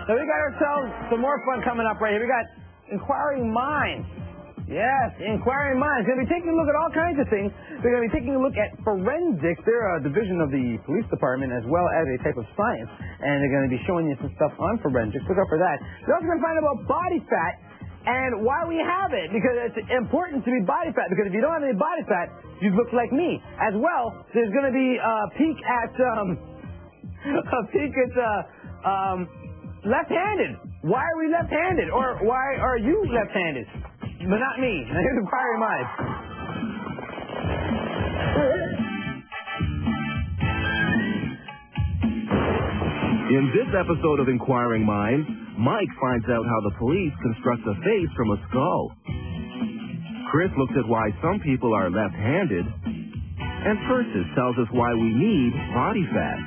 So we got ourselves some more fun coming up right here. We got Inquiring Minds. Yes, Inquiring Minds. We're going to be taking a look at all kinds of things. We're going to be taking a look at forensics. They're a division of the police department as well as a type of science. And they're going to be showing you some stuff on forensics. Look out for that. We're also going to find out about body fat and why we have it. Because it's important to be body fat. Because if you don't have any body fat, you look like me. As well, there's going to be a peek at left-handed. Why are we left-handed? Or why are you left-handed? But not me. Here's Inquiring Minds. In this episode of Inquiring Minds, Mike finds out how the police construct a face from a skull. Chris looks at why some people are left-handed. And Persis tells us why we need body fat.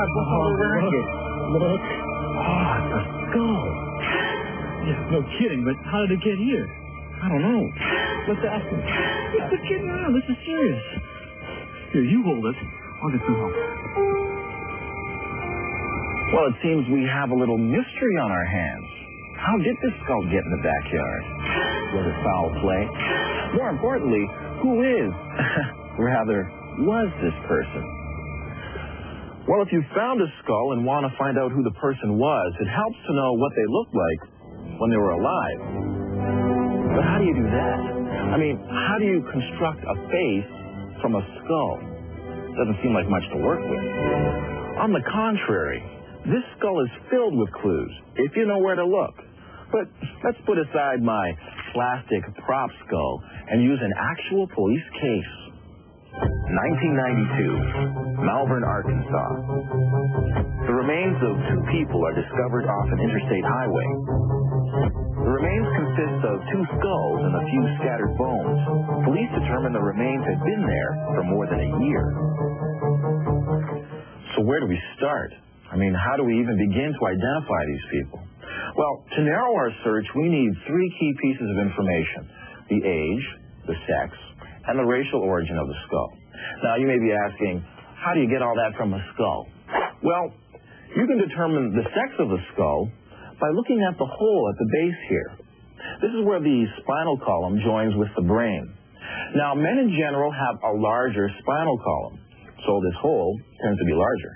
What's all the racket? Look. Oh, it's a skull. Yeah, no kidding, but how did it get here? I don't know. Let's ask him. Quit kidding around. This is serious. Here, you hold it. I'll get some help. Well, it seems we have a little mystery on our hands. How did this skull get in the backyard? Was it foul play? More importantly, who is, rather, was this person? Well, if you found a skull and want to find out who the person was, it helps to know what they looked like when they were alive. But how do you do that? I mean, how do you construct a face from a skull? Doesn't seem like much to work with. On the contrary, this skull is filled with clues, if you know where to look. But let's put aside my plastic prop skull and use an actual police case. 1992, Malvern, Arkansas. The remains of two people are discovered off an interstate highway. The remains consist of two skulls and a few scattered bones. Police determined the remains had been there for more than a year. So where do we start? I mean, how do we even begin to identify these people? Well, to narrow our search, we need three key pieces of information: the age, the sex, and the racial origin of the skull. Now, you may be asking, how do you get all that from a skull? Well, you can determine the sex of the skull by looking at the hole at the base here. This is where the spinal column joins with the brain. Now, men in general have a larger spinal column, so this hole tends to be larger.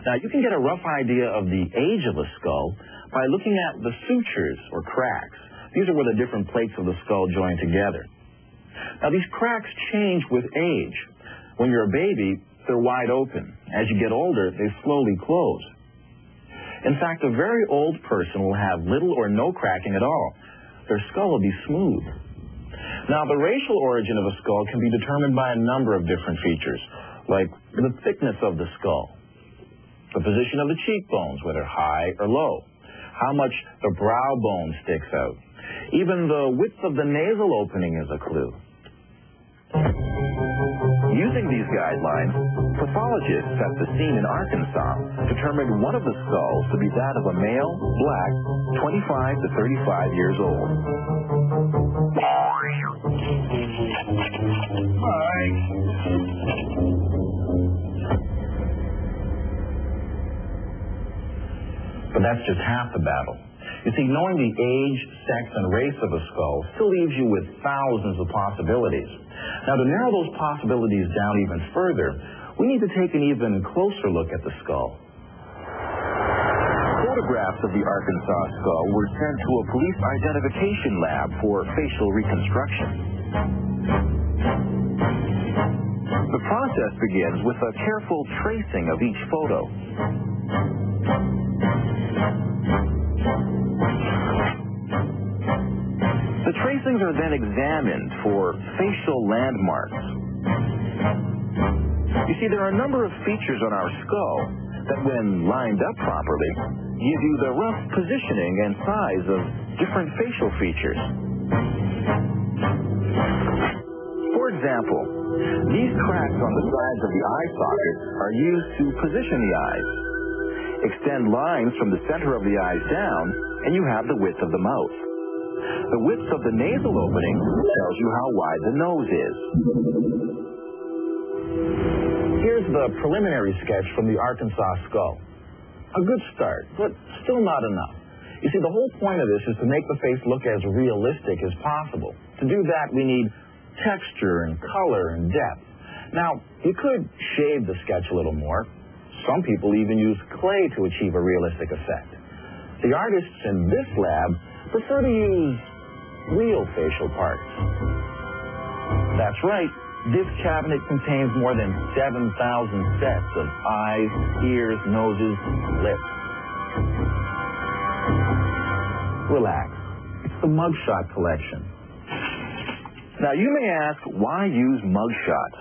Now, you can get a rough idea of the age of a skull by looking at the sutures or cracks. These are where the different plates of the skull join together. Now, these cracks change with age. When you're a baby, they're wide open. As you get older, they slowly close. In fact, a very old person will have little or no cracking at all. Their skull will be smooth. Now, the racial origin of a skull can be determined by a number of different features, like the thickness of the skull, the position of the cheekbones, whether high or low, how much the brow bone sticks out. Even the width of the nasal opening is a clue. Using these guidelines, pathologists at the scene in Arkansas determined one of the skulls to be that of a male, black, 25 to 35 years old. But that's just half the battle. You see, knowing the age, sex, and race of a skull still leaves you with thousands of possibilities. Now, to narrow those possibilities down even further, we need to take an even closer look at the skull. Photographs of the Arkansas skull were sent to a police identification lab for facial reconstruction. The process begins with a careful tracing of each photo. The tracings are then examined for facial landmarks. You see, there are a number of features on our skull that, when lined up properly, give you the rough positioning and size of different facial features. For example, these cracks on the sides of the eye sockets are used to position the eyes. Extend lines from the center of the eyes down, and you have the width of the mouth. The width of the nasal opening tells you how wide the nose is. Here's the preliminary sketch from the Arkansas skull. A good start, but still not enough. You see, the whole point of this is to make the face look as realistic as possible. To do that, we need texture and color and depth. Now, you could shade the sketch a little more. Some people even use clay to achieve a realistic effect. The artists in this lab prefer to use real facial parts. That's right. This cabinet contains more than 7,000 sets of eyes, ears, noses, lips. Relax. It's the mugshot collection. Now, you may ask, why use mugshots?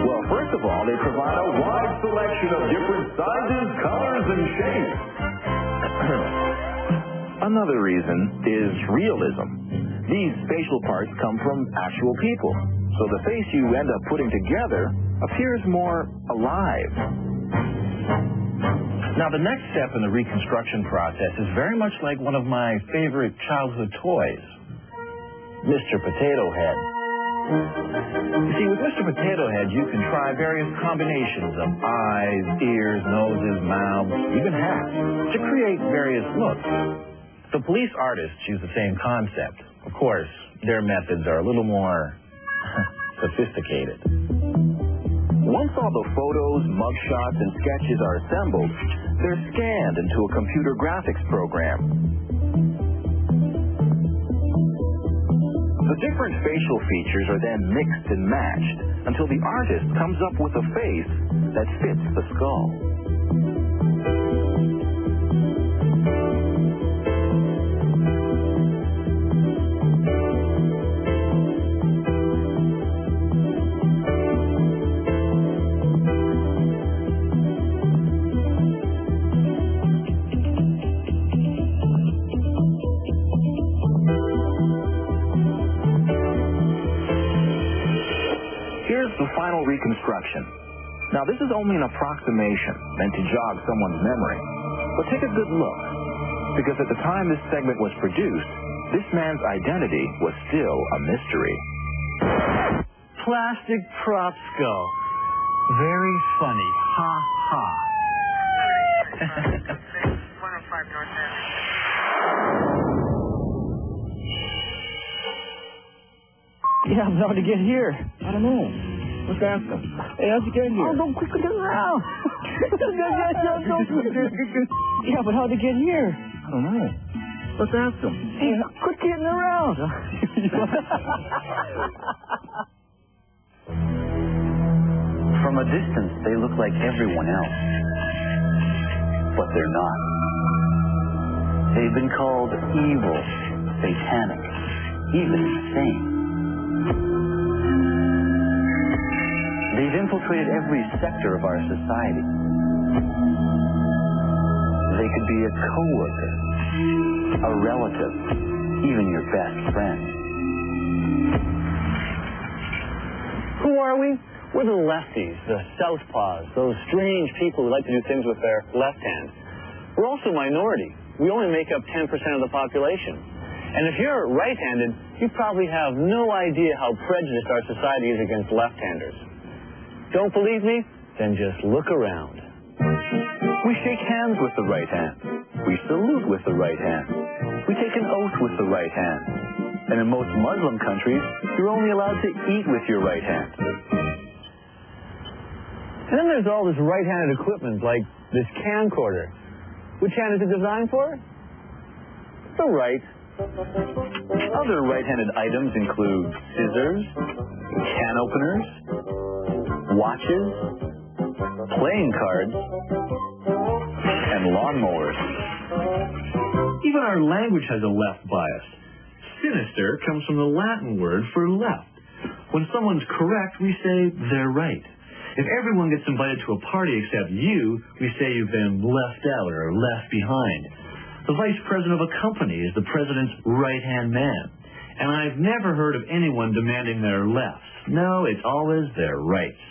Well, first of all, they provide a wide selection of different sizes, colors, and shapes. Another reason is realism. These facial parts come from actual people, so the face you end up putting together appears more alive. Now, the next step in the reconstruction process is very much like one of my favorite childhood toys, Mr. Potato Head. You see, with Mr. Potato Head, you can try various combinations of eyes, ears, noses, mouths, even hats, to create various looks. The police artists use the same concept. Of course, their methods are a little more sophisticated. Once all the photos, mugshots, and sketches are assembled, they're scanned into a computer graphics program. The different facial features are then mixed and matched until the artist comes up with a face that fits the skull. Here's the final reconstruction. Now, this is only an approximation meant to jog someone's memory. But take a good look, because at the time this segment was produced, this man's identity was still a mystery. Plastic prop skull. Very funny. Ha ha. 105 North Ave. Yeah, but how'd you get here? I don't know. Let's ask him. Hey, how'd you get here? Oh, don't quickly get around. Yeah, but how'd you get here? I don't know. Let's ask him. Hey, quit getting around. From a distance, they look like everyone else. But they're not. They've been called evil, satanic, even insane. They've infiltrated every sector of our society. They could be a coworker, a relative, even your best friend. Who are we? We're the lefties, the southpaws, those strange people who like to do things with their left hand. We're also a minority. We only make up 10% of the population. And if you're right-handed, you probably have no idea how prejudiced our society is against left-handers. Don't believe me? Then just look around. We shake hands with the right hand. We salute with the right hand. We take an oath with the right hand. And in most Muslim countries, you're only allowed to eat with your right hand. And then there's all this right-handed equipment, like this camcorder. Which hand is it designed for? The right. Other right-handed items include scissors, can openers, watches, playing cards, and lawnmowers. Even our language has a left bias. Sinister comes from the Latin word for left. When someone's correct, we say they're right. If everyone gets invited to a party except you, we say you've been left out or left behind. The vice president of a company is the president's right-hand man. And I've never heard of anyone demanding their lefts. No, it's always their rights.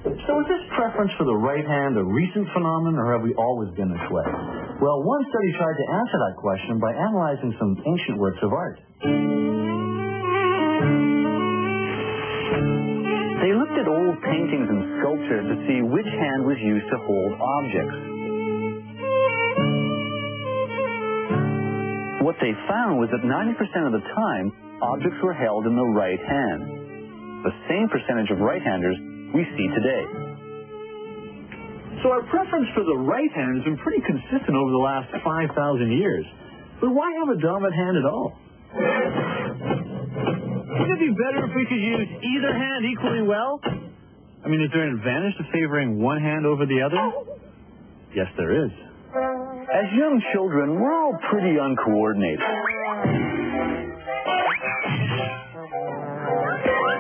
So is this preference for the right hand a recent phenomenon, or have we always been this way? Well, one study tried to answer that question by analyzing some ancient works of art. They looked at old paintings and sculpture to see which hand was used to hold objects. What they found was that 90% of the time, objects were held in the right hand. The same percentage of right-handers we see today. So our preference for the right hand has been pretty consistent over the last 5,000 years. But why have a dominant hand at all? Wouldn't it be better if we could use either hand equally well? I mean, is there an advantage to favoring one hand over the other? Yes, there is. As young children, we're all pretty uncoordinated.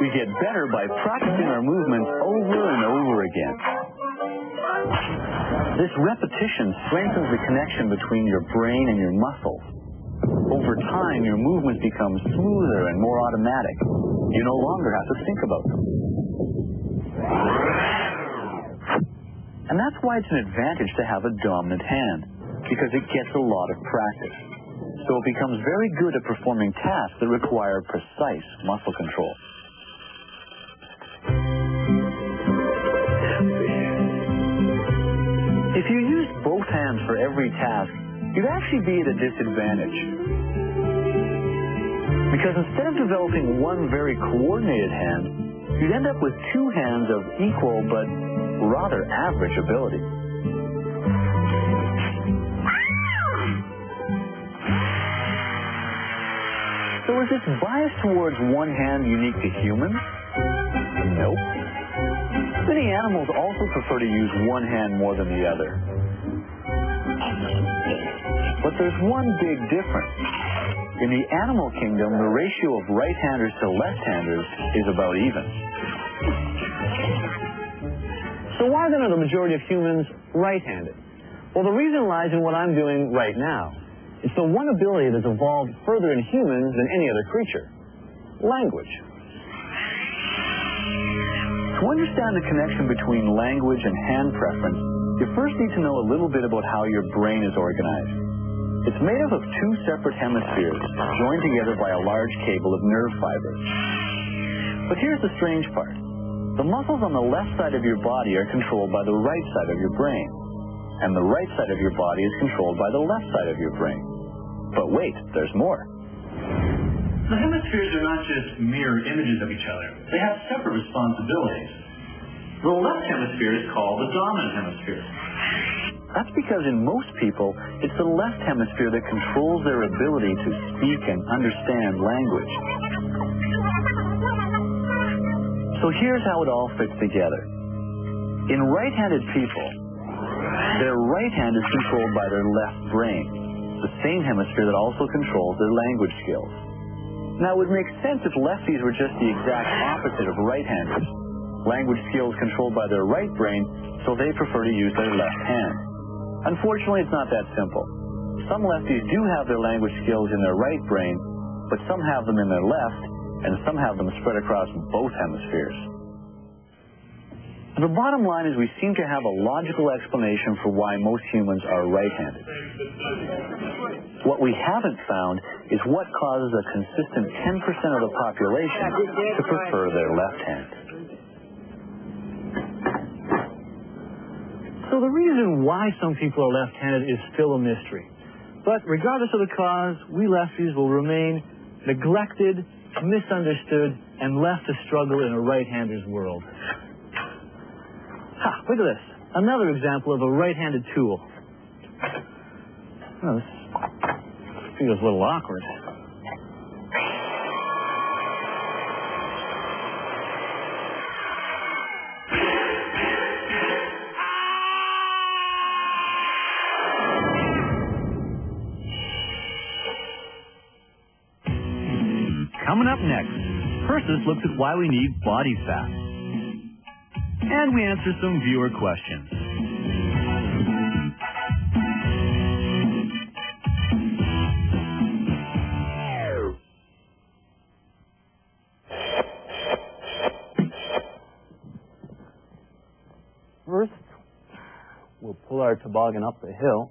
We get better by practicing our movements over and over again. This repetition strengthens the connection between your brain and your muscles. Over time, your movements become smoother and more automatic. You no longer have to think about them. And that's why it's an advantage to have a dominant hand, because it gets a lot of practice. So it becomes very good at performing tasks that require precise muscle control. If you used both hands for every task, you'd actually be at a disadvantage. Because instead of developing one very coordinated hand, you'd end up with two hands of equal but rather average ability. So is this bias towards one hand unique to humans? Nope. Many animals also prefer to use one hand more than the other. But there's one big difference. In the animal kingdom, the ratio of right-handers to left-handers is about even. So why then are the majority of humans right-handed? Well, the reason lies in what I'm doing right now. It's the one ability that's evolved further in humans than any other creature. Language. To understand the connection between language and hand preference, you first need to know a little bit about how your brain is organized. It's made up of two separate hemispheres, joined together by a large cable of nerve fibers. But here's the strange part. The muscles on the left side of your body are controlled by the right side of your brain, and the right side of your body is controlled by the left side of your brain. But wait, there's more. The hemispheres are not just mirror images of each other. They have separate responsibilities. The left hemisphere is called the dominant hemisphere. That's because in most people, it's the left hemisphere that controls their ability to speak and understand language. So here's how it all fits together. In right-handed people, their right hand is controlled by their left brain, the same hemisphere that also controls their language skills. Now, it would make sense if lefties were just the exact opposite of right-handers. Language skills controlled by their right brain, so they prefer to use their left hand. Unfortunately, it's not that simple. Some lefties do have their language skills in their right brain, but some have them in their left, and some have them spread across both hemispheres. The bottom line is we seem to have a logical explanation for why most humans are right-handed. What we haven't found is what causes a consistent 10% of the population to prefer their left hand. So the reason why some people are left-handed is still a mystery. But regardless of the cause, we lefties will remain neglected, misunderstood, and left to struggle in a right-hander's world. Ha, look at this. Another example of a right-handed tool. Oh, this feels a little awkward. Coming up next, Persis looks at why we need body fat. And we answer some viewer questions. First, we'll pull our toboggan up the hill.